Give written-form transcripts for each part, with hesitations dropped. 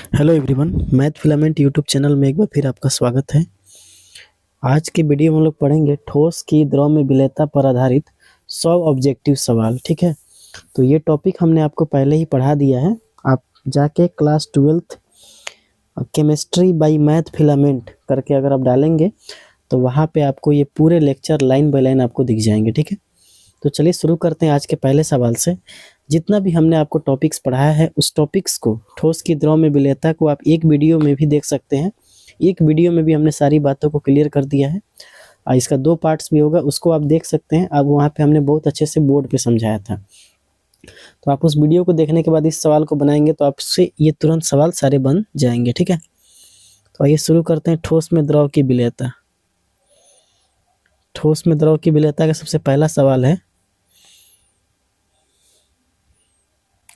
Hello everyone, math filament YouTube channel में एक बार फिर आपका स्वागत है। आज के वीडियो में हम लोग पढ़ेंगे ठोस की द्रव में विलेयता पर आधारित 100 ऑब्जेक्टिव सवाल। ठीक है, तो ये टॉपिक हमने आपको पहले ही पढ़ा दिया है। आप जाके class 12th chemistry bye math filament करके अगर आप डालेंगे तो वहाँ पे आपको ये पूरे लेक्चर लाइन बाय लाइन आपको दिख जाएंगे। ठीक है, तो चलिए शुरू करते हैं आज के पहले सवाल से। जितना भी हमने आपको टॉपिक्स पढ़ाया है उस टॉपिक्स को, ठोस की द्रव में विलेयता को, आप एक वीडियो में भी देख सकते हैं। एक वीडियो में भी हमने सारी बातों को क्लियर कर दिया है। इसका 2 पार्ट्स भी होगा, उसको आप देख सकते हैं। अब वहाँ पे हमने बहुत अच्छे से बोर्ड पे समझाया था, तो आप उस वीडियो को देखने के बाद इस सवाल को बनाएंगे तो आपसे ये तुरंत सवाल सारे बन जाएंगे। ठीक है, तो आइए शुरू करते हैं। ठोस में द्रव की विलेयता। ठोस में द्रव की विलेयता का सबसे पहला सवाल है,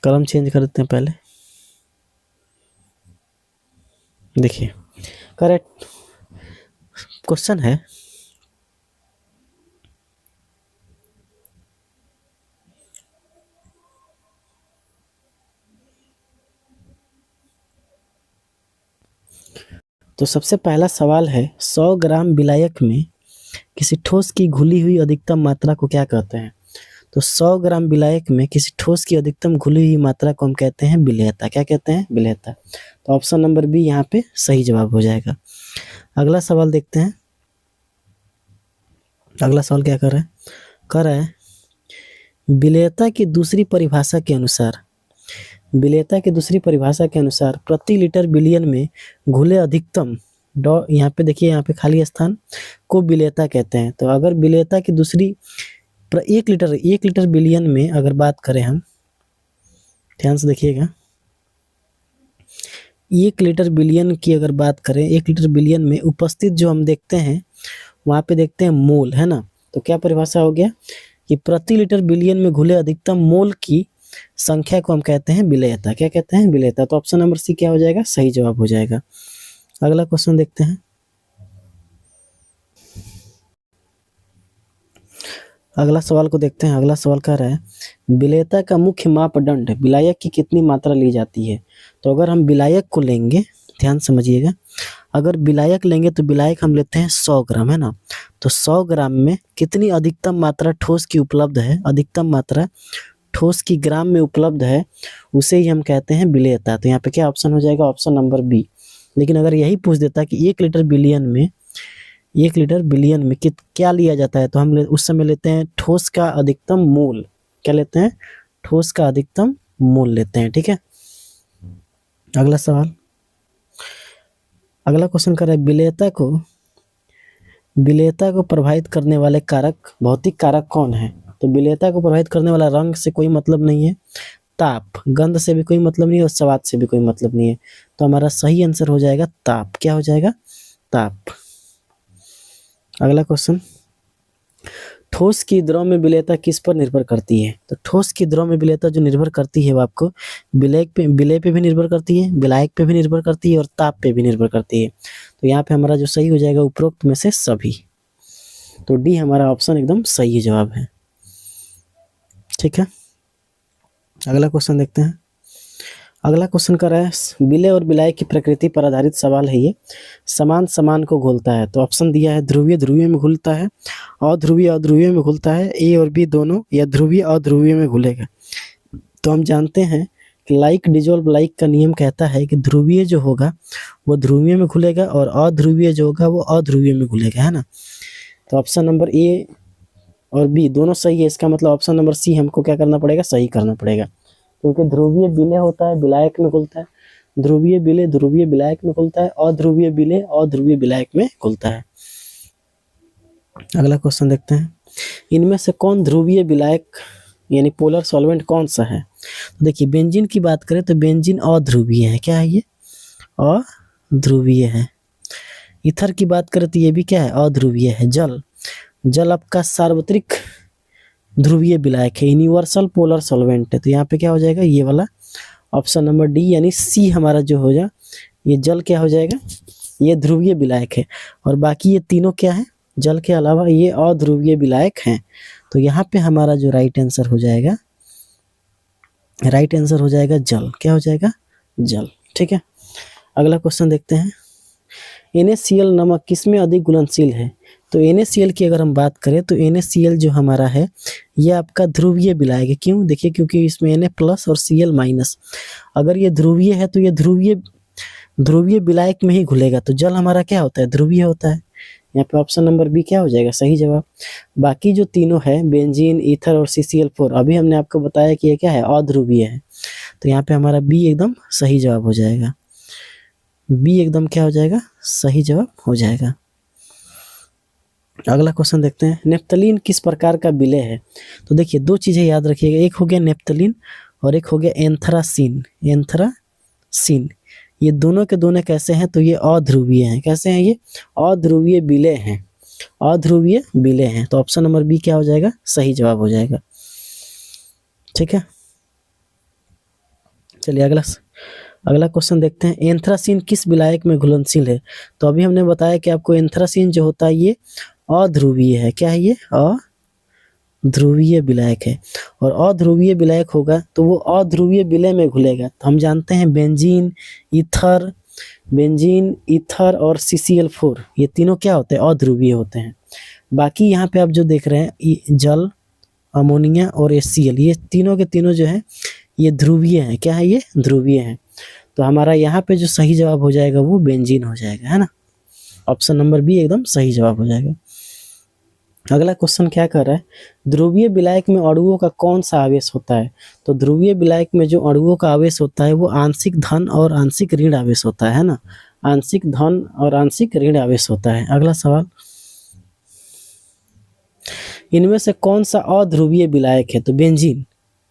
कलम चेंज कर देते हैं पहले। देखिए, करेक्ट क्वेश्चन है, तो सबसे पहला सवाल है 100 ग्राम विलायक में किसी ठोस की घुली हुई अधिकतम मात्रा को क्या कहते हैं। तो 100 ग्राम विलायक में किसी ठोस की अधिकतम घुली हुई मात्रा को हम कहते हैं विलेयता। क्या कहते हैं? विलेयता। तो ऑप्शन नंबर बी यहाँ पे सही जवाब हो जाएगा। अगला सवाल देखते हैं। अगला सवाल क्या कर रहा है विलेयता की दूसरी परिभाषा के अनुसार, विलेयता की दूसरी परिभाषा के अनुसार प्रति लीटर बिलियन में घुले अधिकतम यहाँ पे देखिए, यहाँ पे खाली स्थान को विलेयता कहते हैं। तो अगर विलेयता की दूसरी 1 लीटर बिलियन में अगर बात करें हम, ध्यान से देखिएगा, 1 लीटर बिलियन की अगर बात करें, 1 लीटर बिलियन में उपस्थित जो हम देखते हैं वहाँ पे देखते हैं मोल, है ना। तो क्या परिभाषा हो गया कि प्रति लीटर बिलियन में घुले अधिकतम मोल की संख्या को हम कहते हैं विलेयता। क्या कहते हैं? विलेयता। तो ऑप्शन नंबर सी क्या हो जाएगा? सही जवाब हो जाएगा। अगला क्वेश्चन देखते हैं। अगला सवाल को देखते हैं। अगला सवाल कह रहा है विलेयता का मुख्य मापदंड विलायक की कितनी मात्रा ली जाती है। तो अगर हम विलायक को लेंगे, ध्यान समझिएगा, अगर विलायक लेंगे तो विलायक हम लेते हैं 100 ग्राम, है ना। तो 100 ग्राम में कितनी अधिकतम मात्रा ठोस की उपलब्ध है, अधिकतम मात्रा ठोस की ग्राम में उपलब्ध है, उसे ही हम कहते हैं विलेयता। तो यहाँ पे क्या ऑप्शन हो जाएगा? Option number B. लेकिन अगर यही पूछ देता कि 1 लीटर बिलियन में, 1 लीटर बिलियन में क्या लिया जाता है, तो हम उस समय लेते हैं ठोस का अधिकतम मोल। क्या लेते हैं? ठोस का अधिकतम मोल लेते हैं। ठीक है, अगला सवाल। अगला क्वेश्चन कर रहा है विलेयता को प्रभावित करने वाले कारक, भौतिक कारक कौन है। तो विलेयता को प्रभावित करने वाला रंग से कोई मतलब नहीं है, ताप, गंध से भी कोई मतलब नहीं है, और स्वाद से भी कोई मतलब नहीं है। तो हमारा सही आंसर हो जाएगा ताप। क्या हो जाएगा? ताप। अगला क्वेश्चन, ठोस की द्रव में विलेयता किस पर निर्भर करती है। तो ठोस की द्रव में विलेयता जो निर्भर करती है वो आपको विलेय पे भी निर्भर करती है, विलायक पे भी निर्भर करती है, और ताप पे भी निर्भर करती है। तो यहाँ पे हमारा जो सही हो जाएगा उपरोक्त में से सभी। तो डी हमारा ऑप्शन एकदम सही जवाब है। ठीक है, अगला क्वेश्चन देखते हैं। अगला क्वेश्चन कर रहा है विलेय और विलायक की प्रकृति पर आधारित सवाल है ये। समान को घुलता है। तो ऑप्शन दिया है ध्रुवीय ध्रुवीय में घुलता है, अध्रुवीय अध्रुवीय में घुलता है, ए और बी दोनों, या ध्रुवीय अध्रुवीय में घुलेगा। तो हम जानते हैं कि लाइक डिजोल्व लाइक का नियम कहता है कि ध्रुवीय जो होगा वो ध्रुवीय में घुलेगा और अध्रुवीय जो होगा वो अध्रुवीय में घुलेगा, है ना। तो ऑप्शन नंबर ए और बी दोनों सही है। इसका मतलब ऑप्शन नंबर सी हमको क्या करना पड़ेगा? सही करना पड़ेगा, क्योंकि ध्रुवीय विलेय होता है विलायक में घुलता है, ध्रुवीय विलेय ध्रुवीय विलायक में घुलता है, अध्रुवीय विलेय अध्रुवीय विलायक में घुलता है। अगला क्वेश्चन देखते हैं। इनमें से कौन ध्रुवीय विलायक यानी पोलर सॉल्वेंट कौन सा है। तो देखिए, बेंजीन की बात करें तो बेंजीन अध्रुवीय है। क्या है ये? अध्रुवीय है। ईथर की बात करें तो ये भी क्या है? अध्रुवीय है। जल आपका सार्वत्रिक ध्रुवीय विलायक है, यूनिवर्सल पोलर सॉल्वेंट है। तो यहाँ पे क्या हो जाएगा? ये वाला ऑप्शन नंबर डी यानी सी हमारा जो हो जाए, ये जल क्या हो जाएगा? ये ध्रुवीय विलायक है, और बाकी ये तीनों क्या है? जल के अलावा ये अध्रुवीय विलायक हैं। तो यहाँ पे हमारा जो राइट आंसर हो जाएगा जल। क्या हो जाएगा? जल। ठीक है, अगला क्वेश्चन देखते हैं, NaCl नमक किसमें अधिक घुलनशील है? तो NaCl की अगर हम बात करें तो NaCl जो हमारा है ये आपका ध्रुवीय विलायक है। क्यों? देखिए क्योंकि इसमें Na प्लस और Cl माइनस, अगर ये ध्रुवीय है तो ये ध्रुवीय विलायक में ही घुलेगा। तो जल हमारा क्या होता है? ध्रुवीय होता है। यहाँ पे ऑप्शन नंबर बी क्या हो जाएगा? सही जवाब। बाकी जो तीनों है बेंजीन, ईथर और CCl4, अभी हमने आपको बताया कि ये क्या है? अध्रुवीय है। तो यहाँ पे हमारा बी एकदम सही जवाब हो जाएगा। बी एकदम क्या हो जाएगा? सही जवाब हो जाएगा। अगला क्वेश्चन देखते हैं, नेप्थलीन किस प्रकार का विलय है? तो देखिए दो चीजें याद रखिएगा, एक हो गया नेप्थलीन और एक हो गया एंथ्रासीन। एंथ्रासीन ये दोनों के दोनों कैसे हैं? तो ये अध्रुवीय हैं। कैसे हैं ये? अध्रुवीय विलय हैं। अध्रुवीय विलय हैं। तो ऑप्शन नंबर बी क्या हो जाएगा? सही जवाब हो जाएगा। ठीक है, चलिए अगला क्वेश्चन देखते हैं, एंथ्रासीन किस विलायक में घुलनशील है? तो अभी हमने बताया कि आपको एंथ्रासीन जो होता है ये अध्रुवीय है। क्या है ये? अध्रुवीय विलायक है। और अध्रुवीय विलायक होगा तो वो अध्रुवीय विलय में घुलेगा। तो हम जानते हैं बेंजीन, ईथर और CCl4 ये तीनों क्या होते हैं? अध्रुवीय होते हैं। बाकी यहाँ पे आप जो देख रहे हैं जल, अमोनिया और HCl ये तीनों के तीनों जो है ये ध्रुवीय हैं। क्या है? ये ध्रुवीय हैं। तो हमारा यहाँ पे जो सही जवाब हो जाएगा वो बेंजीन हो जाएगा, है ना। ऑप्शन नंबर बी एकदम सही जवाब हो जाएगा। अगला क्वेश्चन क्या कर रहा है, ध्रुवीय विलायक में अणुओं का कौन सा आवेश होता है? तो ध्रुवीय विलायक में जो अणुओं का आवेश होता है वो आंशिक धन और आंशिक ऋण आवेश होता है ना। आंशिक धन और आंशिक ऋण आवेश होता है। अगला सवाल, इनमें से कौन सा अध्रुवीय विलायक है? तो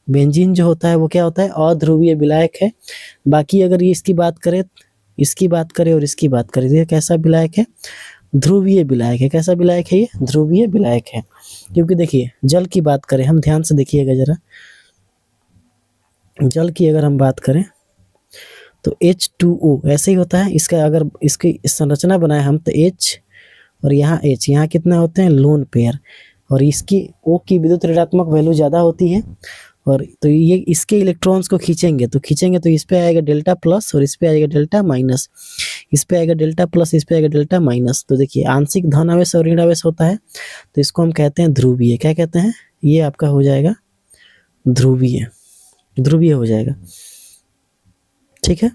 बेंजीन जो होता है वो क्या होता है? अध्रुवीय विलायक है। बाकी अगर ये इसकी बात करें और इसकी बात करें, ये कैसा विलायक है? ध्रुवीय विलायक है। कैसा विलायक है ये? ध्रुवीय विलायक है। क्योंकि देखिए जल की बात करें हम, ध्यान से देखिएगा जरा, जल की अगर हम बात करें तो H2O ऐसे ही होता है। इसका अगर इसकी संरचना बनाए हम तो H और यहाँ H, यहाँ कितना होते हैं? Lone pair. और इसकी O की विद्युत ऋणात्मक वैल्यू ज़्यादा होती है और तो ये इसके इलेक्ट्रॉन्स को खींचेंगे तो इस पे आएगा डेल्टा प्लस और इस पे आएगा डेल्टा माइनस। इस पे आएगा डेल्टा प्लस, इस पे आएगा डेल्टा माइनस। तो देखिए आंशिक धन आवेश और ऋण आवेश होता है तो इसको हम कहते हैं ध्रुवीय। क्या कहते हैं? ये आपका हो जाएगा ध्रुवीय हो जाएगा। ठीक है,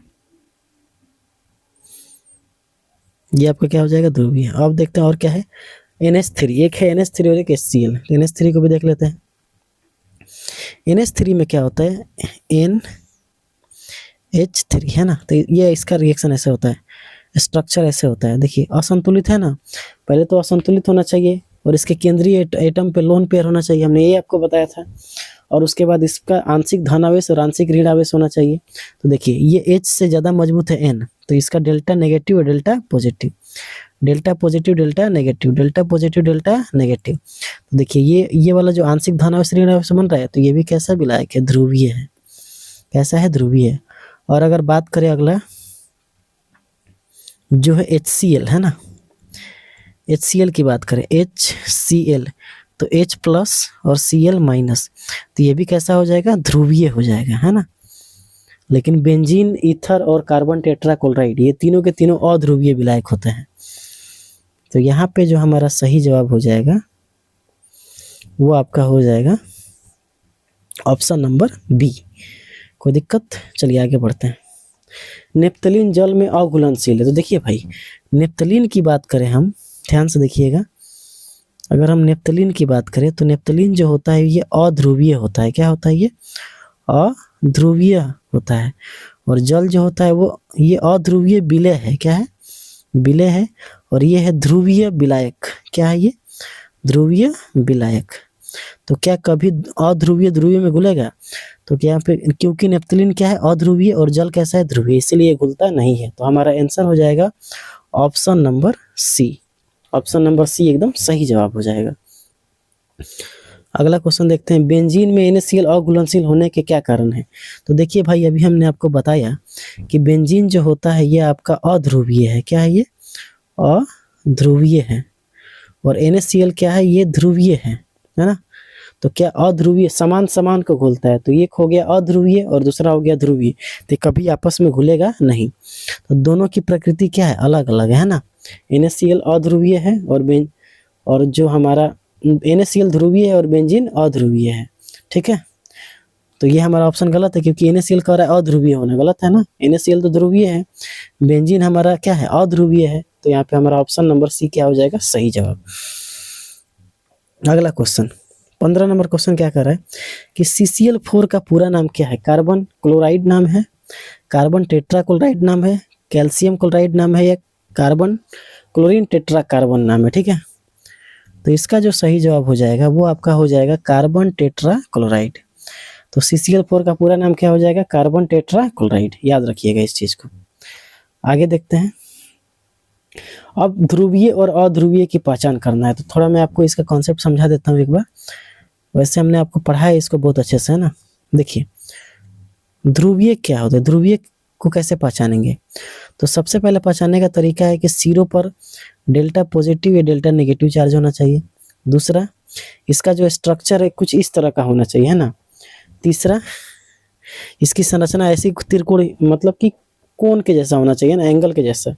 ये आपका क्या हो जाएगा? ध्रुवीय। अब देखते हैं और क्या है। NH3, एक है NH3 और एक HCl। NH3 को भी देख लेते हैं। NH3 में क्या होता है? NH3 है ना। तो ये इसका रिएक्शन ऐसे होता है, स्ट्रक्चर ऐसे होता है। देखिए असंतुलित है ना, पहले तो असंतुलित होना चाहिए और इसके केंद्रीय एटम पे लोन पेयर होना चाहिए, हमने ये आपको बताया था। और उसके बाद इसका आंशिक धन आवेश और आंशिक ऋण आवेश होना चाहिए। तो देखिए ये H से ज़्यादा मजबूत है N, तो इसका डेल्टा नेगेटिव और delta positive, delta positive delta negative, delta positive delta negative. तो देखिए ये वाला जो आंशिक धन आवेश ऋण आवेश बन रहा है तो ये भी कैसा विलायक है? ध्रुवीय है। कैसा है? ध्रुवीय है। और अगर बात करें अगला जो है HCl है ना, HCl की बात करें, HCl तो H प्लस और Cl माइनस, तो ये भी कैसा हो जाएगा? ध्रुवीय हो जाएगा, है ना। लेकिन बेंजीन, ईथर और कार्बन टेट्राक्लोराइड ये तीनों के तीनों अध्रुवीय विलायक होते हैं। तो यहाँ पे जो हमारा सही जवाब हो जाएगा वो आपका हो जाएगा ऑप्शन नंबर बी। कोई दिक्कत? चलिए आगे बढ़ते हैं। नेप्थलीन जल में अघुलनशील है। तो देखिए भाई नेप्थलीन की बात करें हम, ध्यान से देखिएगा, अगर हम नेप्थलीन की बात करें तो नेप्थलीन जो होता है ये अध्रुवीय होता है। क्या होता है? ये अध्रुवीय होता है। और जल जो होता है वो ये अध्रुवीय विलय है। क्या है? विलय है। और ये है ध्रुवीय विलायक। क्या है ये? ध्रुवीय विलायक। तो क्या कभी अध्रुवीय ध्रुवीय में घुलेगा? तो क्या पे, क्योंकि नेप्थलीन क्या है? अध्रुवीय और जल कैसा है? ध्रुवीय, इसलिए घुलता नहीं है। तो हमारा आंसर हो जाएगा option number C. Option number C एकदम सही जवाब हो जाएगा। अगला क्वेश्चन देखते हैं, बेंजीन में NaCl अघुलनशील होने के क्या कारण है? तो देखिए भाई अभी हमने आपको बताया कि बेंजीन जो होता है ये आपका अध्रुवीय है। क्या है? ये अध्रुवीय है। और NaCl क्या है? ये ध्रुवीय है ना। तो क्या अध्रुवीय समान समान को घुलता है, तो एक हो गया अध्रुवीय और दूसरा हो गया ध्रुवीय, तो कभी आपस में घुलेगा नहीं। तो दोनों की प्रकृति क्या है, अलग अलग है ना। NaCl अध्रुवीय है और जो हमारा NaCl ध्रुवीय है और बेंजीन अध्रुवीय है। ठीक है, तो ये हमारा ऑप्शन गलत है क्योंकि NaCl कह रहा है अध्रुवीय होना, गलत है ना। NaCl तो ध्रुवीय है, बेंजीन हमारा क्या है, अध्रुवीय है। तो यहाँ पे हमारा ऑप्शन नंबर सी क्या हो जाएगा, सही जवाब। अगला क्वेश्चन 15 नंबर क्वेश्चन क्या कर रहा है कि CCl4 का पूरा नाम क्या है। कार्बन क्लोराइड नाम है, कार्बन टेट्राक्लोराइड नाम है, कैल्शियम क्लोराइड नाम है, या कार्बन क्लोरीन टेट्रा कार्बन नाम है। ठीक है, तो इसका जो सही जवाब हो जाएगा वो आपका हो जाएगा कार्बन टेट्रा क्लोराइड। तो CCl4 का पूरा नाम क्या हो जाएगा, कार्बन टेट्रा क्लोराइड। याद रखिएगा इस चीज को। आगे देखते हैं। अब ध्रुवीय और अध्रुवीय की पहचान करना है, तो थोड़ा मैं आपको इसका कॉन्सेप्ट समझा देता हूँ एक बार। वैसे हमने आपको पढ़ा है इसको बहुत अच्छे से, है ना। देखिए ध्रुवीय क्या होता है, ध्रुवीय को कैसे पहचानेंगे। तो सबसे पहले पहचानने का तरीका है कि सिरों पर डेल्टा पॉजिटिव या डेल्टा नेगेटिव चार्ज होना चाहिए। दूसरा, इसका जो स्ट्रक्चर है कुछ इस तरह का होना चाहिए, है ना। तीसरा, इसकी संरचना ऐसी त्रिकोण मतलब कि कोण के जैसा होना चाहिए ना, एंगल के जैसा।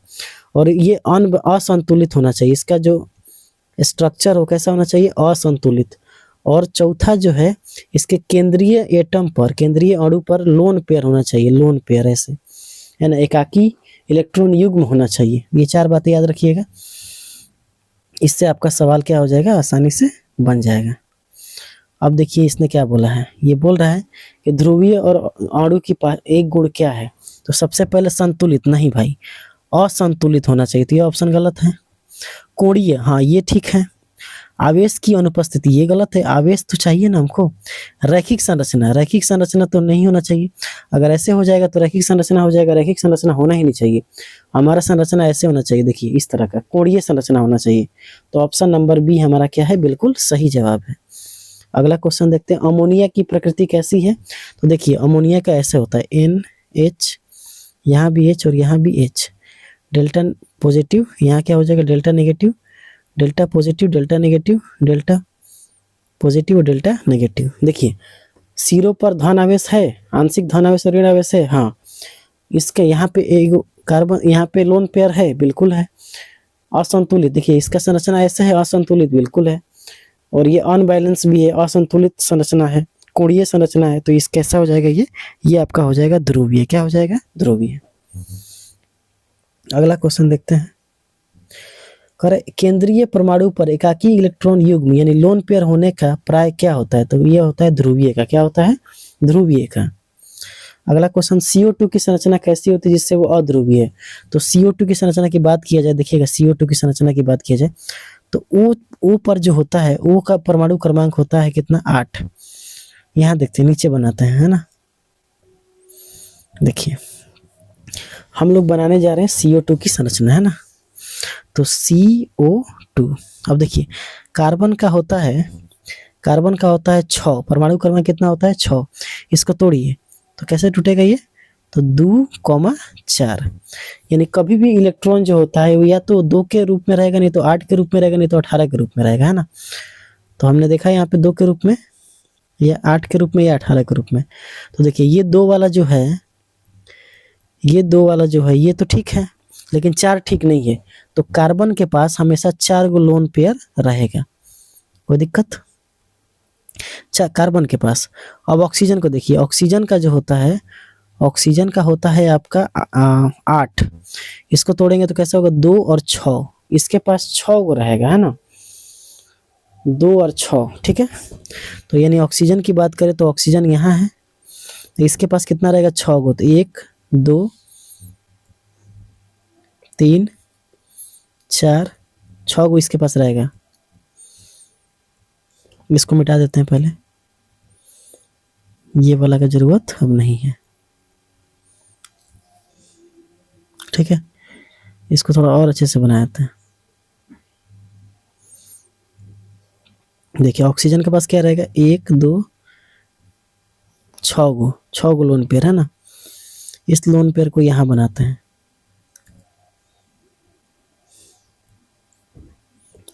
और ये असंतुलित होना चाहिए, इसका जो स्ट्रक्चर हो कैसा होना चाहिए, असंतुलित। और चौथा जो है, इसके केंद्रीय एटम पर, केंद्रीय अणु पर लोन पेयर होना चाहिए, लोन पेयर ऐसे, है ना, एकाकी इलेक्ट्रॉन युग्म होना चाहिए। ये 4 बातें याद रखिएगा, इससे आपका सवाल क्या हो जाएगा, आसानी से बन जाएगा। अब देखिए इसने क्या बोला है, ये बोल रहा है कि ध्रुवीय और अणु की एक गुण क्या है। तो सबसे पहले संतुलित, नहीं भाई, असंतुलित होना चाहिए, तो ये ऑप्शन गलत है। कोणीय, हाँ ये ठीक है। आवेश की अनुपस्थिति, ये गलत है, आवेश तो चाहिए ना हमको। रैखिक संरचना, रैखिक संरचना तो नहीं होना चाहिए। अगर ऐसे हो जाएगा तो रैखिक संरचना हो जाएगा, रैखिक संरचना होना ही नहीं चाहिए। हमारा संरचना ऐसे होना चाहिए, देखिए इस तरह का कोणीय संरचना होना चाहिए। तो ऑप्शन नंबर बी हमारा क्या है, बिल्कुल सही जवाब है। अगला क्वेश्चन देखते हैं, अमोनिया की प्रकृति कैसी है। तो देखिए अमोनिया का ऐसे होता है NH, यहाँ भी H और यहाँ भी H, डेल्टा पॉजिटिव, यहाँ क्या हो जाएगा delta negative, delta positive, delta negative, delta positive और डेल्टा नेगेटिव। देखिए सिरों पर धन आवेश है, आंशिक धन आवेश और ऋण आवेश है, हाँ। इसके यहाँ पे एक कार्बन, यहाँ पे लोन पेयर है, बिल्कुल है। असंतुलित, देखिए इसका संरचना ऐसे है, असंतुलित बिल्कुल है। और ये अनबैलेंस भी है, असंतुलित संरचना है, कोणीय संरचना है। तो इस कैसा हो जाएगा, ये आपका हो जाएगा ध्रुवीय। क्या हो जाएगा, ध्रुवीय। अगला क्वेश्चन देखते हैं, करे केंद्रीय परमाणु पर एकाकी इलेक्ट्रॉन युग्म यानी लोन पेयर होने का प्राय क्या होता है। तो ये होता है ध्रुवीय का। क्या होता है, ध्रुवीय का। अगला क्वेश्चन, CO2 की संरचना कैसी होती है जिससे वो अध्रुवीय है। तो CO2 की संरचना की बात किया जाए, देखिएगा CO2 की संरचना की बात किया जाए तो O पर जो होता है, O का परमाणु क्रमांक होता है कितना, 8। यहाँ देखते हैं, नीचे बनाते हैं, है ना। देखिए हम लोग बनाने जा रहे हैं CO2 की संरचना, है ना। तो CO2, अब देखिए कार्बन का होता है 6, परमाणु क्रमांक कितना होता है, 6। इसको तोड़िए तो कैसे टूटेगा ये, तो 2,4। यानी कभी भी इलेक्ट्रॉन जो होता है वो या तो 2 के रूप में रहेगा, नहीं तो 8 के रूप में रहेगा, नहीं तो 18 के रूप में रहेगा, है ना। तो हमने देखा यहाँ पे 2 के रूप में, या 8 के रूप में, या 18 के रूप में। तो देखिए ये 2 वाला जो है, ये तो ठीक है, लेकिन 4 ठीक नहीं है। तो कार्बन के पास हमेशा 4 गो लोन पेयर रहेगा, कोई दिक्कत। कार्बन के पास। अब ऑक्सीजन को देखिए, ऑक्सीजन का जो होता है, ऑक्सीजन का होता है आपका 8। इसको तोड़ेंगे तो कैसा होगा, 2 और 6। इसके पास 6 गो रहेगा, है ना, 2 और 6, ठीक है। तो यानी ऑक्सीजन की बात करें तो ऑक्सीजन यहाँ है, तो इसके पास कितना रहेगा, 6 गो। तो 1 2 3 4 6 गो इसके पास रहेगा। इसको मिटा देते हैं पहले, ये वाला का जरूरत अब नहीं है, ठीक है। इसको थोड़ा और अच्छे से बना देते हैं। देखिए ऑक्सीजन के पास क्या रहेगा, 1 2 6 गो लोन पेयर, है ना। इस लोन पेयर को यहाँ बनाते हैं,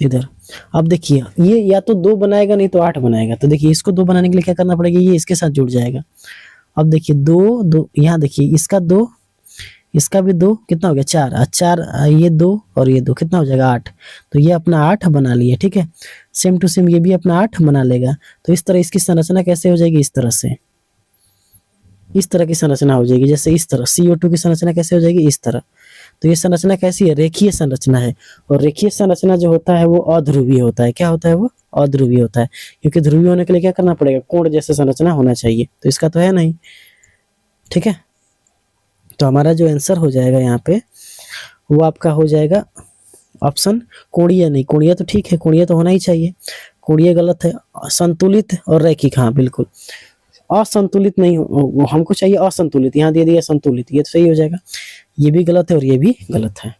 इधर। अब देखिए ये या तो 2 बनाएगा नहीं तो 8 बनाएगा। तो देखिए इसको 2 बनाने के लिए क्या करना पड़ेगा, ये इसके साथ जुड़ जाएगा। अब देखिए 2 2 यहाँ देखिए इसका 2, इसका भी 2, कितना हो गया 4, 4 ये 2 और ये 2 कितना हो जाएगा 8। तो ये अपना 8 बना लिया, ठीक है। सेम टू सेम ये भी अपना 8 बना लेगा। तो इस तरह इसकी संरचना कैसे हो जाएगी, इस तरह से, इस तरह की संरचना हो जाएगी। जैसे इस तरह CO2 की संरचना कैसे हो जाएगी, इस तरह। तो ये संरचना कैसी है, रेखीय संरचना है। और रेखीय संरचना जो होता है वो अध्रुवीय होता है। क्या होता है वो, अध्रुवीय होता है। क्योंकि ध्रुवीय होने के लिए क्या करना पड़ेगा, कोण जैसे संरचना होना चाहिए। तो इसका तो है नहीं, ठीक है। तो हमारा जो आंसर हो जाएगा यहाँ पे वो आपका हो जाएगा ऑप्शन कोणीय नहीं। कोणीय तो ठीक है, कोणीय तो होना ही चाहिए, कोणीय गलत है। संतुलित और रैखिक, हाँ बिल्कुल। असंतुलित नहीं हो, हमको चाहिए असंतुलित, यहाँ दे दिया संतुलित, ये तो सही हो जाएगा। ये भी गलत है और ये भी गलत है।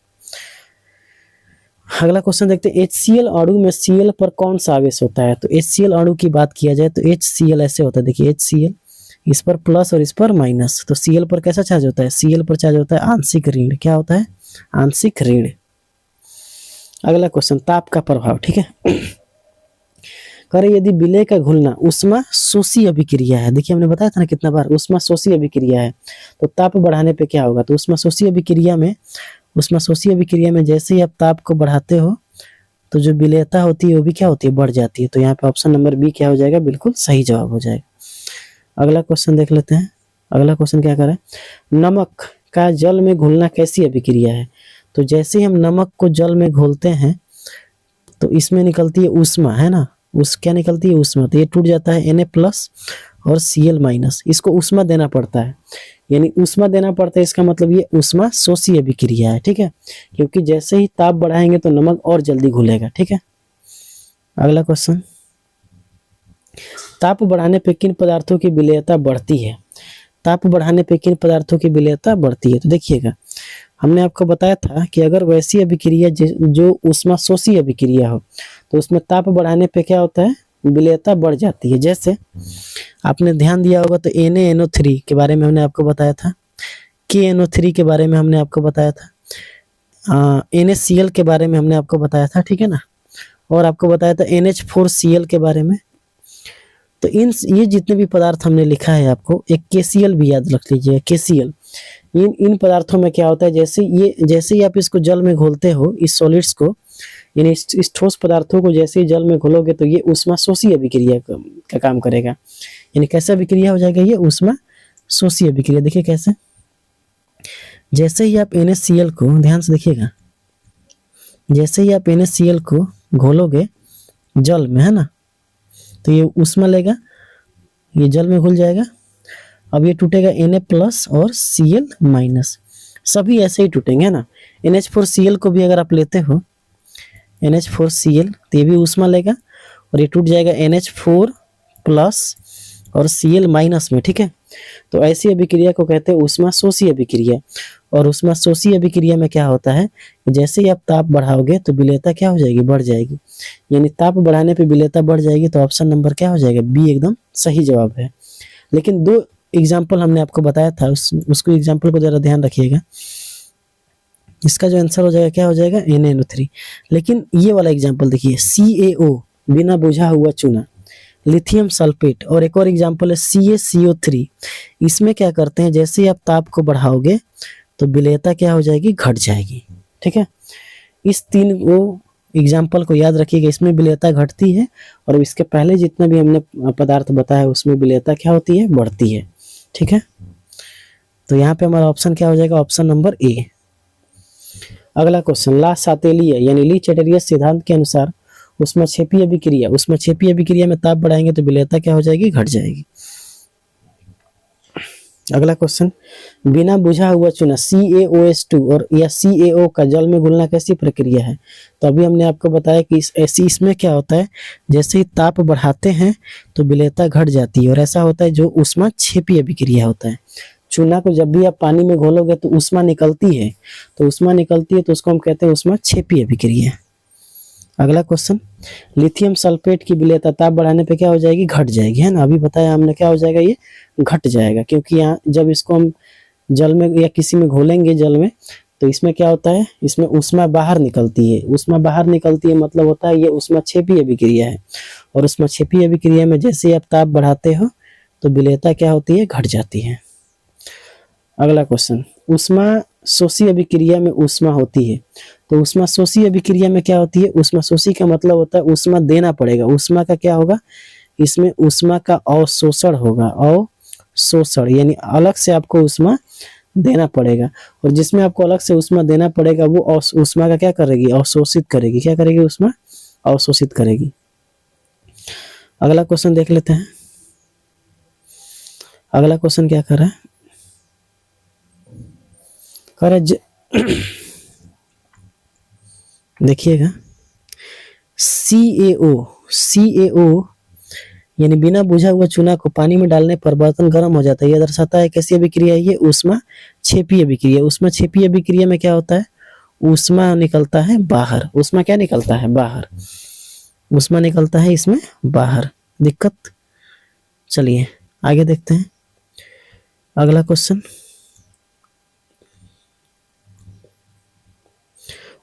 अगला क्वेश्चन देखते हैं, HCl अणु में Cl पर कौन सा आवेश होता है। तो HCl अणु की बात किया जाए तो HCl ऐसे होता है, देखिए HCl इस पर प्लस और इस पर माइनस। तो Cl पर कैसा चार्ज होता है, Cl पर चार्ज होता है आंशिक ऋण। क्या होता है, आंशिक ऋण। अगला क्वेश्चन, ताप का प्रभाव, ठीक है। करे यदि विलय का घुलना उष्मा शोषी अभिक्रिया है। देखिए हमने बताया था ना कितना बार, उष्मा शोषी अभिक्रिया है। तो ताप बढ़ाने पे क्या होगा, तो उष्मा शोषी अभिक्रिया में जैसे ही आप ताप को बढ़ाते हो तो जो विलयता होती है वो भी क्या होती है, बढ़ जाती है। तो यहाँ पे ऑप्शन नंबर बी क्या हो जाएगा, बिल्कुल सही जवाब हो जाएगा। अगला क्वेश्चन देख लेते हैं। अगला क्वेश्चन क्या कर रहा है, नमक का जल में घुलना कैसी अभिक्रिया है। तो जैसे ही हम नमक को जल में घोलते हैं तो इसमें निकलती है ऊष्मा, है ना, क्या निकलती है, ऊष्मा। तो ये टूट जाता है Na+ और Cl-। इसको ऊष्मा देना पड़ता है, यानी ऊष्मा देना पड़ता है, इसका मतलब ये ऊष्मा शोषी अभिक्रिया है, ठीक है। क्योंकि जैसे ही ताप बढ़ाएंगे तो नमक और जल्दी घुलेगा, ठीक है। अगला क्वेश्चन, ताप बढ़ाने पे किन पदार्थों की विलयता बढ़ती है। ताप बढ़ाने पे किन पदार्थों की विलयता बढ़ती है। तो देखिएगा हमने आपको बताया था कि अगर वैसी अभिक्रिया जो ऊष्मा शोषी अभिक्रिया हो तो उसमें ताप बढ़ाने पे क्या होता है, विलयता बढ़ जाती है। जैसे आपने ध्यान दिया होगा तो NaNO3 के बारे में हमने आपको बताया था, KNO3 के बारे में हमने आपको बताया था, NaCl के बारे में हमने आपको बताया था, ठीक है ना। और आपको बताया था NH4Cl के बारे में। तो ये जितने भी पदार्थ हमने लिखा है आपको, एक KCl भी याद रख लीजिए, KCl। इन पदार्थों में क्या होता है, जैसे ही आप इसको जल में घोलते हो, इस सॉलिड्स को, यानी इस ठोस पदार्थों को जैसे ही जल में घोलोगे तो ये ऊष्मा शोषी अभिक्रिया का काम करेगा। यानी कैसा अभिक्रिया हो जाएगा, ये ऊष्मा शोषी अभिक्रिया। देखिए कैसे, जैसे ही आप NaCl को, ध्यान से देखिएगा, जैसे ही आप NaCl को घोलोगे जल में, है ना, तो ये ऊष्मा लेगा, ये जल में घुल जाएगा। अब ये टूटेगा Na+ और Cl-। सभी ऐसे ही टूटेंगे, है ना। NH4Cl को भी अगर आप लेते हो, NH4Cl, तो ये भी ऊष्मा लेगा और ये टूट जाएगा NH4+ और Cl- में, ठीक है। तो ऐसी अभिक्रिया को कहते हैं ऊष्मा शोषी अभिक्रिया। और ऊष्मा शोषी अभिक्रिया में क्या होता है, जैसे ही आप ताप बढ़ाओगे तो विलयता क्या हो जाएगी, बढ़ जाएगी। यानी ताप बढ़ाने पे विलयता बढ़ जाएगी। तो ऑप्शन नंबर क्या हो जाएगा, बी एकदम सही जवाब है। लेकिन 2 एग्जाम्पल हमने आपको बताया था, उसको एग्जाम्पल को जरा ध्यान रखिएगा। इसका जो आंसर हो जाएगा क्या हो जाएगा, NaNO3। लेकिन ये वाला एग्जाम्पल देखिए, CaO बिना बुझा हुआ चूना, लिथियम सल्फेट, और एक और एग्जाम्पल है CaCO3। इसमें क्या करते हैं, जैसे ही आप ताप को बढ़ाओगे तो विलयता क्या हो जाएगी, घट जाएगी, ठीक है। इस 3 एग्जाम्पल को याद रखिएगा, इसमें विलयता घटती है और इसके पहले जितना भी हमने पदार्थ बताया उसमें विलयता क्या होती है, बढ़ती है, ठीक है। तो यहाँ पे हमारा ऑप्शन क्या हो जाएगा, ऑप्शन नंबर ए। अगला क्वेश्चन, ला सातेलीय यानी ली चैटरियस सिद्धांत के अनुसार ऊष्माक्षेपीय अभिक्रिया में ताप बढ़ाएंगे तो विलयता क्या हो जाएगी, घट जाएगी। अगला क्वेश्चन, बिना बुझा हुआ चूना CaOH2 और या CaO का जल में घुलना कैसी प्रक्रिया है। तो अभी हमने आपको बताया कि इसमें क्या होता है, जैसे ही ताप बढ़ाते हैं तो विलयता घट जाती है। और ऐसा होता है जो ऊष्माक्षेपीय अभिक्रिया होता है। चूना को जब भी आप पानी में घोलोगे तो ऊष्मा निकलती है, तो उसको हम कहते हैं ऊष्माक्षेपीय अभिक्रिया। अगला क्वेश्चन, लिथियम सल्फेट की विलयता ताप बढ़ाने पे क्या हो जाएगी, घट जाएगी, है ना। अभी बताया हमने क्या हो जाएगा, ये घट जाएगा। क्योंकि यहाँ जब इसको हम जल में या किसी में घोलेंगे जल में तो इसमें क्या होता है, इसमें ऊष्मा बाहर निकलती है। ऊष्मा बाहर निकलती है मतलब होता है ये ऊष्माक्षेपीय अभिक्रिया है। और ऊष्माक्षेपीय अभिक्रिया में जैसे ही आप ताप बढ़ाते हो तो विलेयता क्या होती है, घट जाती है। अगला क्वेश्चन, ऊष्मा शोषी अभिक्रिया में ऊष्मा होती है। तो ऊष्मा शोषी अभिक्रिया में क्या होती है, ऊष्मा शोषी का मतलब होता है ऊष्मा देना पड़ेगा। ऊष्मा का क्या होगा, इसमें ऊष्मा का अवशोषण होगा। अवशोषण यानी अलग से आपको ऊष्मा देना पड़ेगा, और जिसमें आपको अलग से ऊष्मा देना पड़ेगा वो ऊष्मा का क्या करेगी, अवशोषित करेगी। क्या करेगी, ऊष्मा अवशोषित करेगी। अगला क्वेश्चन देख लेते हैं। अगला क्वेश्चन क्या कर रहा है, कह रहा है देखिएगा, CaO यानी बिना बुझा हुआ चूना को पानी में डालने पर बर्तन गर्म हो जाता है। यह दर्शाता है कैसी अभिक्रिया है ये, ऊष्मा क्षेपीय अभिक्रिया। ऊष्मा क्षेपीय अभिक्रिया में क्या होता है, ऊष्मा निकलता है बाहर। ऊष्मा क्या निकलता है, बाहर। ऊष्मा निकलता है इसमें बाहर। दिक्कत, चलिए आगे देखते हैं। अगला क्वेश्चन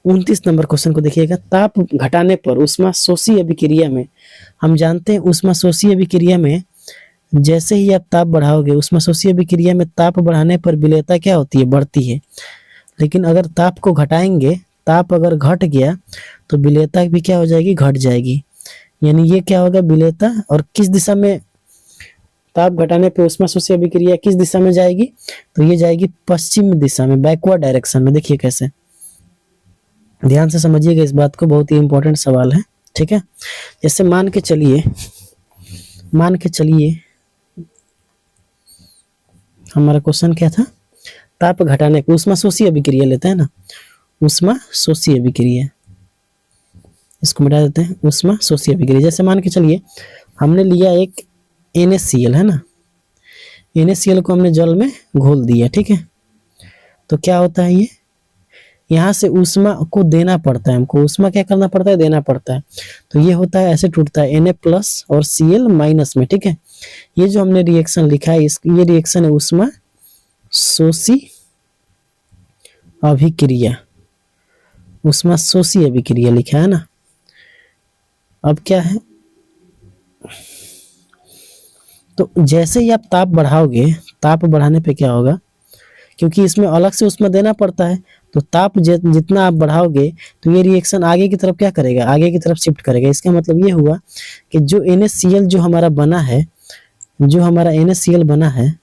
29 नंबर क्वेश्चन को देखिएगा। ताप घटाने पर ऊष्मा शोषी अभिक्रिया में, हम जानते हैं ऊष्मा शोषी अभिक्रिया में जैसे ही आप ताप बढ़ाओगे, ऊष्मा शोषी अभिक्रिया में ताप बढ़ाने पर विलेयता क्या होती है, बढ़ती है। लेकिन अगर ताप को घटाएंगे, ताप अगर घट गया तो विलेयता भी क्या हो जाएगी, घट जाएगी। यानी ये क्या होगा, विलेयता, और किस दिशा में, ताप घटाने पे ऊष्मा शोषी अभिक्रिया किस दिशा में जाएगी, तो ये जाएगी पश्चिम दिशा में, बैकवर्ड डायरेक्शन में। देखिए कैसे, ध्यान से समझिएगा इस बात को, बहुत ही इंपॉर्टेंट सवाल है, ठीक है। जैसे मान के चलिए हमारा क्वेश्चन क्या था, ताप घटाने पर ऊष्मा शोषी अभिक्रिया लेते हैं ना, ऊष्मा शोषी अभिक्रिया, इसको मिटा देते हैं, ऊष्मा शोषी अभिक्रिया। जैसे मान के चलिए हमने लिया एक NaCl है ना, NaCl को हमने जल में घोल दिया, ठीक है। तो क्या होता है, ये यहाँ से ऊष्मा को देना पड़ता है हमको, ऊष्मा क्या करना पड़ता है, देना पड़ता है। तो ये होता है, ऐसे टूटता है Na+ और Cl- में, ठीक है। ये जो हमने रिएक्शन लिखा है, ये रिएक्शन है ऊष्मा शोषी अभिक्रिया, ऊष्मा शोषी अभिक्रिया लिखा है ना। अब क्या है, तो जैसे ही आप ताप बढ़ाओगे, ताप बढ़ाने पे क्या होगा, क्योंकि इसमें अलग से ऊष्मा देना पड़ता है, तो ताप जितना आप बढ़ाओगे तो ये रिएक्शन आगे की तरफ क्या करेगा, आगे की तरफ शिफ्ट करेगा। इसका मतलब ये हुआ कि जो NaCl जो हमारा बना है, जो हमारा NaCl बना है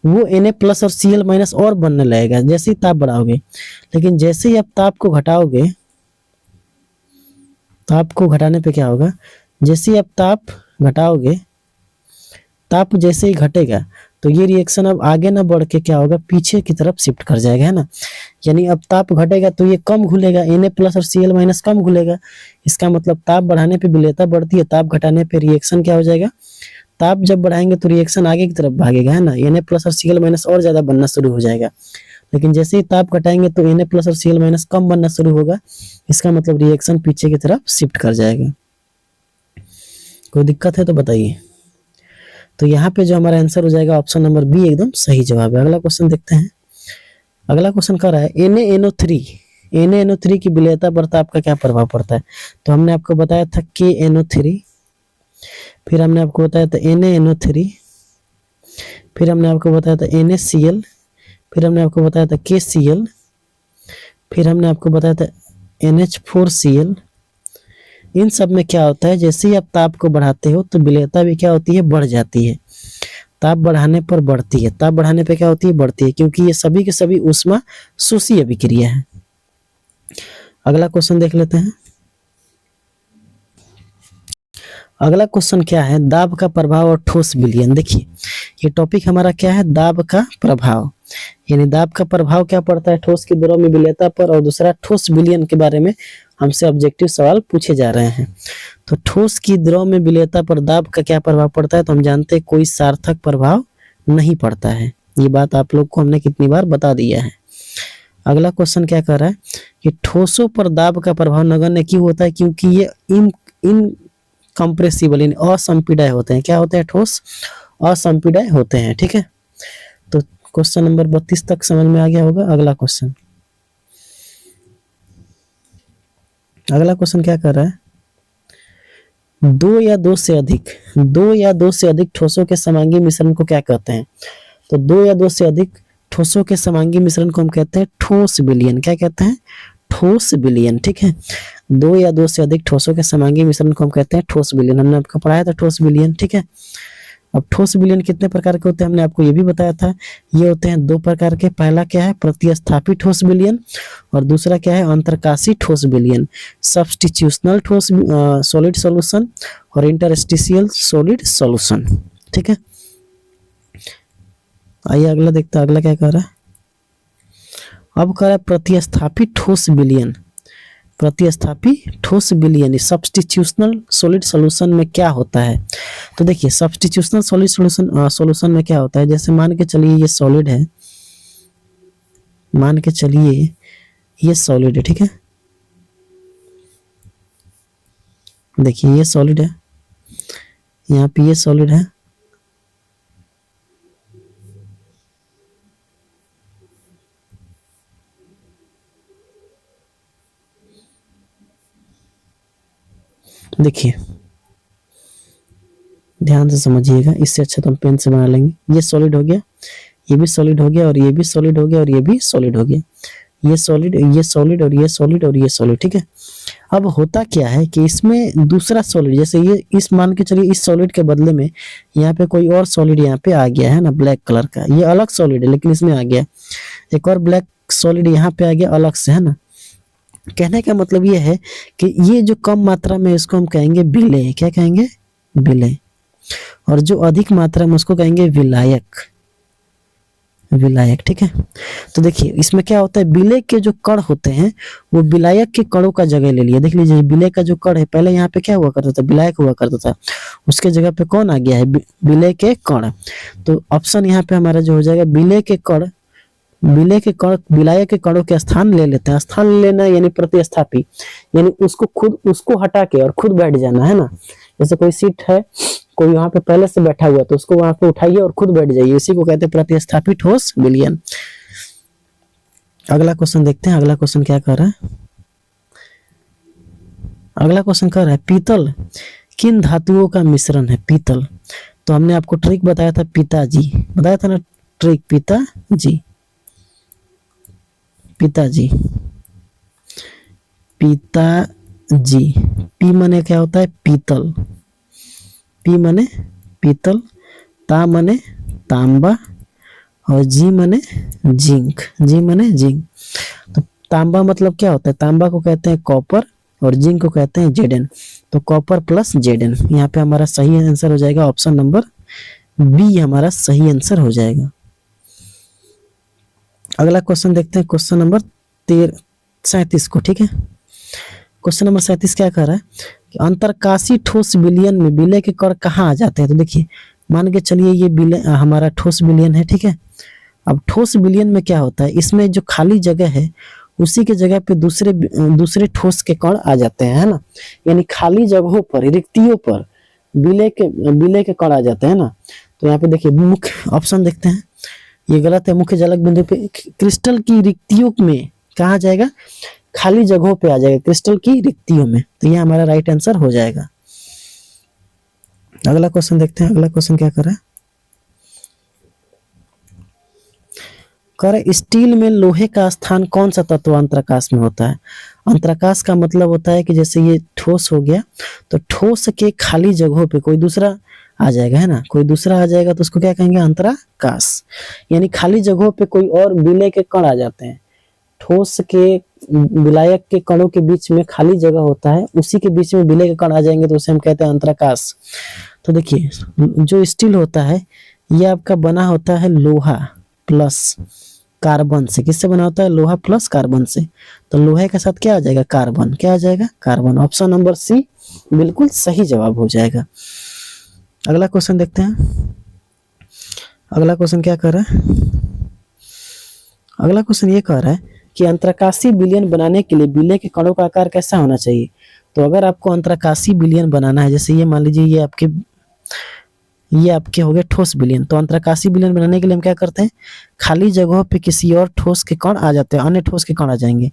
वो Na+ और Cl- और बनने लगेगा जैसे ही ताप बढ़ाओगे। लेकिन जैसे ही आप ताप को घटाओगे, ताप को घटाने पे क्या होगा, जैसे ही आप ताप घटाओगे, ताप जैसे ही घटेगा तो ये रिएक्शन अब आगे ना बढ़ के क्या होगा, पीछे की तरफ शिफ्ट कर जाएगा, है ना। यानी अब ताप घटेगा तो ये कम घुलेगा, Na+ और Cl- कम घुलेगा। इसका मतलब ताप बढ़ाने पे विलेयता बढ़ती है, ताप घटाने पे रिएक्शन क्या हो जाएगा, ताप जब बढ़ाएंगे तो रिएक्शन आगे की तरफ भागेगा, है ना। Na+ और Cl- और ज्यादा बनना शुरू हो जाएगा। लेकिन जैसे ही ताप घटाएंगे तो Na+ और Cl- कम बनना शुरू होगा। इसका मतलब रिएक्शन पीछे की तरफ शिफ्ट कर जाएगा। कोई दिक्कत है तो बताइए। तो यहाँ पे जो हमारा आंसर हो जाएगा ऑप्शन नंबर बी एकदम सही जवाब है। अगला क्वेश्चन देखते हैं। अगला क्वेश्चन कह रहा है NaNO3 की विलेयता पर ताप का क्या प्रभाव पड़ता है। तो हमने आपको बताया था KNO3, फिर हमने आपको बताया था NaNO3, फिर हमने आपको बताया था NaCl, फिर हमने आपको बताया था KCl, फिर हमने आपको बताया था NH4Cl। इन सब में क्या होता है, जैसे ही आप ताप को बढ़ाते हो तो विलेयता भी क्या होती है, बढ़ जाती है। ताप बढ़ाने पर बढ़ती है, ताप बढ़ाने पे क्या होती है, बढ़ती है, क्योंकि ये सभी के सभी ऊष्मा शोषी अभिक्रिया है। अगला क्वेश्चन देख लेते हैं। अगला क्वेश्चन क्या है, दाब का प्रभाव और ठोस विलयन। देखिए ये टॉपिक हमारा क्या है, दाब का प्रभाव, यानी दाब का प्रभाव क्या पड़ता है ठोस की द्रव में विलेयता पर, और दूसरा ठोस विलयन के बारे में हमसे ऑब्जेक्टिव सवाल पूछे जा रहे हैं। तो ठोस की द्रव में विलेयता पर दाब का क्या प्रभाव पड़ता है, तो हम जानते हैं कोई सार्थक प्रभाव नहीं पड़ता है। ये बात आप लोग को हमने कितनी बार बता दिया है। अगला क्वेश्चन क्या कर रहा है कि ठोसों पर दाब का प्रभाव नगण्य क्यों होता है, क्योंकि ये इनकम्प्रेसिबल इन असंपीडाय होते हैं। क्या होते हैं, ठोस असंपीडाय होते हैं, ठीक है। तो क्वेश्चन नंबर 32 तक समझ में आ गया होगा। अगला क्वेश्चन, अगला क्वेश्चन क्या कर रहा है, दो या दो से अधिक ठोसों के समांगी मिश्रण को क्या कहते हैं? तो दो या दो से अधिक ठोसों के समांगी मिश्रण को हम कहते हैं ठोस विलयन। क्या कहते हैं? ठोस विलयन। ठीक है, दो या दो से अधिक ठोसों के समांगी मिश्रण को हम कहते हैं ठोस विलयन। हमने आपको पढ़ाया था ठोस विलयन। ठीक है, अब ठोस विलयन कितने प्रकार के होते हैं हमने आपको ये भी बताया था। ये होते हैं दो प्रकार के। पहला क्या है? प्रतिस्थापी ठोस विलयन, और दूसरा क्या है? अंतरकाशी ठोस विलयन। सब्स्टिट्यूशनल ठोस सॉलिड सॉल्यूशन और इंटरस्टिशियल सॉलिड सॉल्यूशन। ठीक है, आइए अगला देखते हैं, अगला क्या कह रहा है। अब कह रहा है प्रतिस्थापी ठोस विलयन। प्रतिस्थापी ठोस विलयन सब्स्टिट्यूशनल सॉलिड सॉल्यूशन में क्या होता है? तो देखिए, सब्स्टिट्यूशनल सॉलिड सॉल्यूशन में क्या होता है, जैसे मान के चलिए ये सॉलिड है, मान के चलिए ये सॉलिड है। ठीक है, देखिए ये सॉलिड है, यहाँ पे ये सॉलिड है, देखिए ध्यान से समझिएगा, इससे अच्छा तो हम पेन से बना लेंगे। ये सॉलिड हो गया, ये भी सॉलिड हो गया, और ये भी सॉलिड हो गया, और ये भी सॉलिड हो गया। ये सॉलिड, ये सॉलिड, और ये सॉलिड, और ये सॉलिड। ठीक है, अब होता क्या है कि इसमें दूसरा सॉलिड, जैसे ये इस मान के चलिए इस सॉलिड के बदले में यहाँ पे कोई और सॉलिड यहाँ पे आ गया है ना, ब्लैक कलर का। ये अलग सॉलिड है लेकिन इसमें आ गया एक और ब्लैक सॉलिड, यहाँ पे आ गया अलग से, है ना। कहने का मतलब ये है कि ये जो कम मात्रा में, इसको हम कहेंगे विलेय। क्या कहेंगे? विलेय। और जो अधिक मात्रा में उसको कहेंगे विलायक। विलायक। ठीक है, तो देखिए इसमें क्या होता है, विलेय के जो कण होते हैं वो विलायक के कणों का जगह ले लिया। देख लीजिए, विलेय का जो कण है, पहले यहाँ पे क्या हुआ करता था? विलायक हुआ करता था, उसके जगह पे कौन आ गया है? विलेय के कण। तो ऑप्शन यहाँ पे हमारा जो हो जाएगा, विलेय के कण, विलेय के कण विलायक के कणों के स्थान ले लेते हैं। स्थान लेना यानी प्रतिस्थापी, यानी उसको खुद, उसको हटा के और खुद बैठ जाना, है ना। जैसे कोई सीट है, कोई वहां पे पहले से बैठा हुआ, तो उसको वहां पे उठाइए और खुद बैठ जाइए, इसी को कहते हैं प्रतिस्थापी ठोस विलयन। अगला क्वेश्चन देखते हैं, अगला क्वेश्चन क्या कर रहा है। अगला क्वेश्चन कर रहा है, पीतल किन धातुओं का मिश्रण है? पीतल, तो हमने आपको ट्रिक बताया था, पिताजी बताया था ना, ट्रिक पिताजी। पिताजी, पिताजी। पी माने क्या होता है? पीतल। पी माने पीतल, ता माने तांबा, और जी माने जिंक। जी माने जिंक। तो तांबा मतलब क्या होता है? तांबा को कहते हैं कॉपर, और जिंक को कहते हैं जेडन। तो कॉपर प्लस जेडन, यहाँ पे हमारा सही आंसर हो जाएगा ऑप्शन नंबर बी, हमारा सही आंसर हो जाएगा। अगला क्वेश्चन देखते हैं, क्वेश्चन नंबर 37 को। ठीक है, क्वेश्चन नंबर 37 क्या कह रहा है कि अंतरकाशी ठोस विलयन में विलेय के कण कहाँ आ जाते हैं? तो देखिए, मान के चलिए ये विलय हमारा ठोस विलयन है। ठीक है, अब ठोस विलयन में क्या होता है, इसमें जो खाली जगह है उसी के जगह पे दूसरे ठोस के कण आ जाते हैं, है ना। यानी खाली जगहों पर, रिक्तियों पर विलेय के कण आ जाते हैं ना। तो यहाँ पे देखिए, मुख्य ऑप्शन देखते हैं, ये गलत है। मुख्य जालक बिंदु पे क्रिस्टल की रिक्तियों में कहा जाएगा? खाली जगहों पे आ जाएगा, क्रिस्टल की रिक्तियों में। तो ये हमारा राइट आंसर हो जाएगा। अगला क्वेश्चन देखते हैं, अगला क्वेश्चन क्या कर रहा है। कह रहा है, स्टील में लोहे का स्थान कौन सा तत्व अंतराकाश में होता है? अंतराकाश का मतलब होता है कि जैसे ये ठोस हो गया, तो ठोस के खाली जगहों पे कोई दूसरा आ जाएगा, है ना। कोई दूसरा आ जाएगा तो उसको क्या कहेंगे? अंतराकाश। यानी खाली जगहों पे कोई और विलेय के कण आ जाते हैं। ठोस के विलायक के कणों के बीच में खाली जगह होता है, उसी के बीच में विलेय के कण आ जाएंगे तो उसे हम कहते हैं अंतराकाश। तो देखिए, जो स्टील होता है ये आपका बना होता है लोहा प्लस कार्बन से। किससे बना होता है? लोहा प्लस कार्बन से। तो लोहे के साथ क्या आ जाएगा? कार्बन। क्या आ जाएगा? कार्बन। ऑप्शन नंबर सी बिल्कुल सही जवाब हो जाएगा। अगला क्वेश्चन देखते हैं, अगला क्वेश्चन क्या कर रहा है। अगला क्वेश्चन ये कह रहा है कि अंतरकाशी विलयन बनाने के लिए विलेय के कणों का आकार कैसा होना चाहिए? तो अगर आपको अंतरकाशी विलयन बनाना है, जैसे ये मान लीजिए ये आपके हो गए ठोस विलयन। तो अंतरकाशी विलयन बनाने के लिए हम क्या करते हैं, खाली जगहों पे किसी और ठोस के कण आ जाते हैं, अन्य ठोस के कण आ जाएंगे।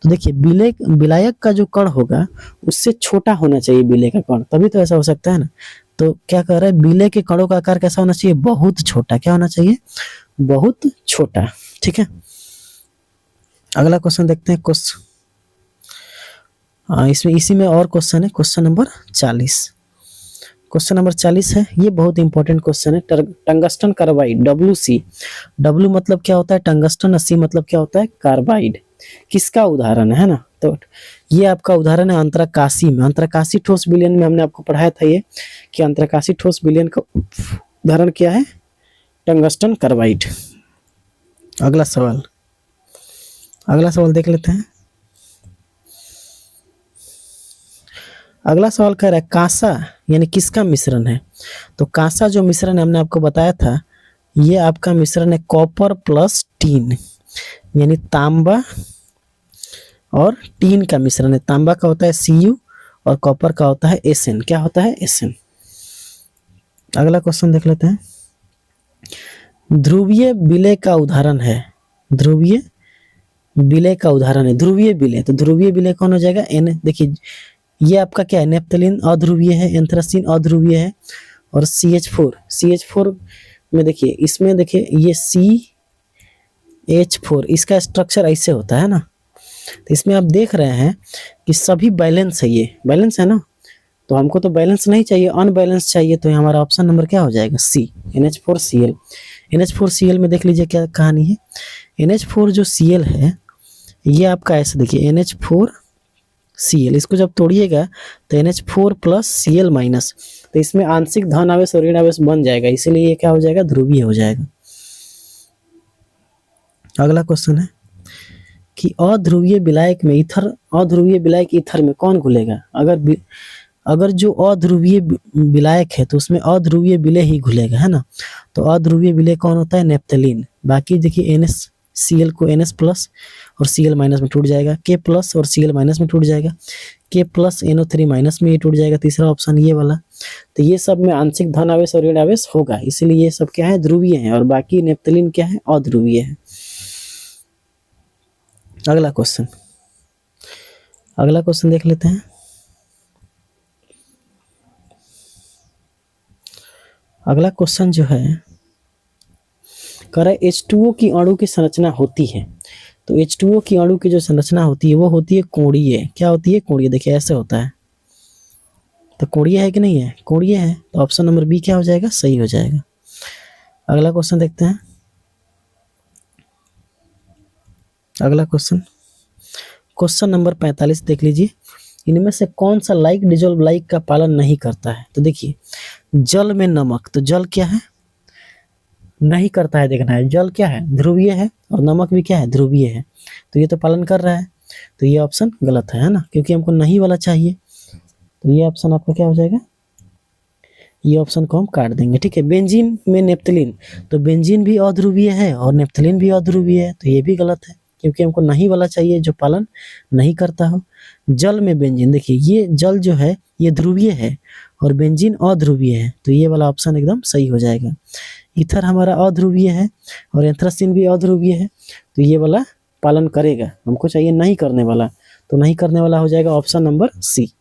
तो देखिए विलायक का जो कण होगा उससे छोटा होना चाहिए विलय का कण, तभी तो ऐसा हो सकता है ना। तो क्या कह रहा है, विलय के कणों का आकार कैसा होना चाहिए, बहुत छोटा। क्या होना चाहिए, बहुत छोटा। ठीक है, अगला क्वेश्चन देखते हैं। इसमें इसी में और क्वेश्चन है, क्वेश्चन नंबर 40। क्वेश्चन नंबर 40 है, ये बहुत इंपॉर्टेंट क्वेश्चन है। टंगस्टन कार्बाइड WC, W मतलब क्या होता है टंगस्टन, C मतलब क्या होता है कार्बाइड, किसका उदाहरण है ना। तो ये आपका उदाहरण है अंतरकाशी में। अंतरकाशी ठोस विलयन में हमने आपको पढ़ाया था ये कि अंतरकाशी ठोस विलयन का उदाहरण क्या है, टंगस्टन कार्बाइड। अगला सवाल देख लेते हैं। अगला सवाल कह रहा है कांसा यानी किसका मिश्रण है। तो कांसा जो मिश्रण है हमने आपको बताया था, ये आपका मिश्रण है कॉपर प्लस टीन, यानी तांबा और टीन का मिश्रण है। तांबा का होता है Cu और कॉपर का होता है Sn। क्या होता है, Sn। अगला क्वेश्चन देख लेते हैं। ध्रुवीय विलय का उदाहरण है, ध्रुवीय विलय का उदाहरण है ध्रुवीय विलय। तो ध्रुवीय विलय कौन हो जाएगा, N। देखिए ये आपका क्या है, नेप्थलीन अध्रुवीय है, एंथ्रासीन अध्रुवीय है, और CH4 में देखिए, इसमें देखिए ये CH4 इसका स्ट्रक्चर ऐसे होता है ना। तो इसमें आप देख रहे हैं कि सभी बैलेंस है, ये बैलेंस है ना। तो हमको तो बैलेंस नहीं चाहिए, अनबैलेंस चाहिए। तो हमारा ऑप्शन नंबर क्या हो जाएगा, C, NH4Cl। NH4Cl में देख लीजिए क्या कहानी है। NH4 जो Cl है ये आपका ऐसे देखिए NH4Cl, इसको जब तोड़िएगा तो NH4 प्लस Cl माइनस, तो इसमें आंशिक धन आवेश और ऋण आवेश बन जाएगा, इसीलिए ये क्या हो जाएगा, ध्रुवीय हो जाएगा। अगला क्वेश्चन है कि अध्रुवीय विलायक में अध्रुवीय विलायक ईथर में कौन घुलेगा। अगर जो अध्रुवीय विलायक है तो उसमें अध्रुवीय विलय ही घुलेगा, है ना। तो अध्रुवीय विलय कौन होता है, नेप्थलीन। बाकी देखिए NaCl को NH प्लस और Cl माइनस में टूट जाएगा, K प्लस और Cl माइनस में टूट जाएगा, K प्लस NO3 माइनस में ये टूट जाएगा, तीसरा ऑप्शन ये वाला। तो ये सब में आंशिक धन आवेश और ऋण आवेश होगा, इसीलिए ये सब क्या है, ध्रुवीय है, और बाकी नेप्थलीन क्या है, अध्रुवीय है। अगला क्वेश्चन देख लेते हैं। अगला क्वेश्चन जो है कह रहा है H2O की अणु की संरचना होती है। तो H2O की अणु की जो संरचना होती है वो होती है कोणीय। क्या होती है, कोणीय। देखिए ऐसे होता है, तो कोणीय है कि नहीं है, कोणीय है। तो ऑप्शन नंबर बी क्या हो जाएगा, सही हो जाएगा। अगला क्वेश्चन देखते हैं। अगला क्वेश्चन नंबर 45 देख लीजिए। इनमें से कौन सा लाइक डिजोल्व लाइक का पालन नहीं करता है। तो देखिए जल में नमक, तो जल क्या है, नहीं करता है, देखना है। जल क्या है, ध्रुवीय है, और नमक भी क्या है, ध्रुवीय है। तो ये तो पालन कर रहा है, तो ये ऑप्शन गलत है ना, क्योंकि हमको नहीं वाला चाहिए। तो ये ऑप्शन आपका क्या हो जाएगा, ये ऑप्शन को हम काट देंगे। ठीक है, बेंजीन में नेप्थलीन, तो बेंजीन भी अध्रुवीय है और नेप्थलीन भी अध्रुवीय है, तो ये भी गलत है, क्योंकि हमको नहीं वाला चाहिए जो पालन नहीं करता हो। जल में बेंजीन, देखिए ये जल जो है ये ध्रुवीय है और बेंजीन अध्रुवीय है, तो ये वाला ऑप्शन एकदम सही हो जाएगा। ईथर हमारा अध्रुवीय है और एंथ्रासीन भी अध्रुवीय है, तो ये वाला पालन करेगा। हमको चाहिए नहीं करने वाला, तो नहीं करने वाला हो जाएगा ऑप्शन नंबर सी।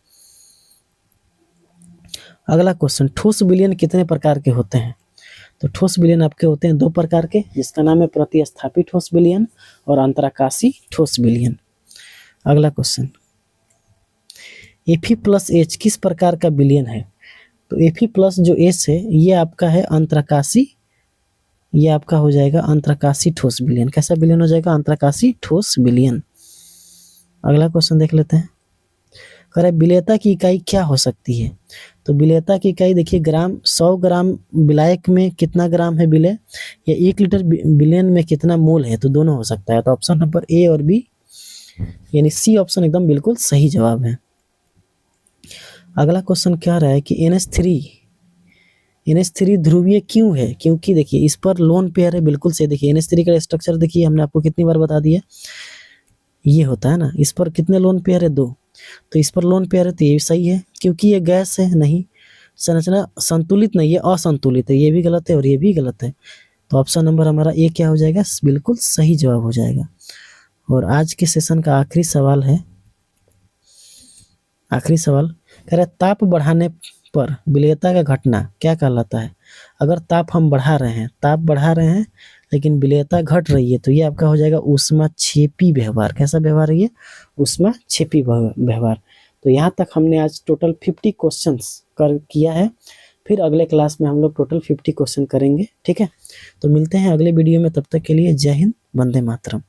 अगला क्वेश्चन, ठोस विलयन कितने प्रकार के होते हैं। तो ठोस विलयन आपके होते हैं 2 प्रकार के, जिसका नाम है प्रतिस्थापी ठोस विलयन और अंतराकाशी ठोस विलयन। अगला क्वेश्चन, Fe+H किस प्रकार का विलयन है। तो Fe+ जो H है ये आपका है अंतराकाशी, ये आपका हो जाएगा अंतराकाशी ठोस विलयन। कैसा विलयन हो जाएगा, अंतराकाशी ठोस विलयन। अगला क्वेश्चन देख लेते हैं। कह रहा है विलेयता की इकाई क्या हो सकती है। तो विलेयता की इकाई देखिए ग्राम, 100 ग्राम विलायक में कितना ग्राम है विलय, या 1 लीटर विलयन में कितना मोल है, तो दोनों हो सकता है। तो ऑप्शन नंबर ए और बी यानी सी ऑप्शन एकदम बिल्कुल सही जवाब है। अगला क्वेश्चन क्या रहा है कि NH3 ध्रुवीय क्यों है। क्योंकि देखिए इस पर लोन पेयर है, बिल्कुल से। देखिए NH3 का स्ट्रक्चर देखिए, हमने आपको कितनी बार बता दिया, ये होता है ना। इस पर कितने लोन पेयर है, 2, तो इस पर लोन पेयर है, तो ये सही है। क्योंकि ये गैस है, नहीं। संरचना संतुलित नहीं है, असंतुलित है, ये भी गलत है और ये भी गलत है। तो ऑप्शन नंबर हमारा ए क्या हो जाएगा, बिल्कुल सही जवाब हो जाएगा। और आज के सेशन का आखिरी सवाल है, आखिरी सवाल कह रहा है ताप बढ़ाने पर विलेयता का घटना क्या कहलाता है। अगर ताप हम बढ़ा रहे हैं, ताप बढ़ा रहे हैं लेकिन विलेयता घट रही है, तो ये आपका हो जाएगा ऊष्माक्षेपी व्यवहार। कैसा व्यवहार है ये, ऊष्माक्षेपी व्यवहार। तो यहाँ तक हमने आज टोटल 50 क्वेश्चंस कर किया है। फिर अगले क्लास में हम लोग टोटल 50 क्वेश्चन करेंगे, ठीक है। तो मिलते हैं अगले वीडियो में, तब तक के लिए जय हिंद, वंदे मातरम।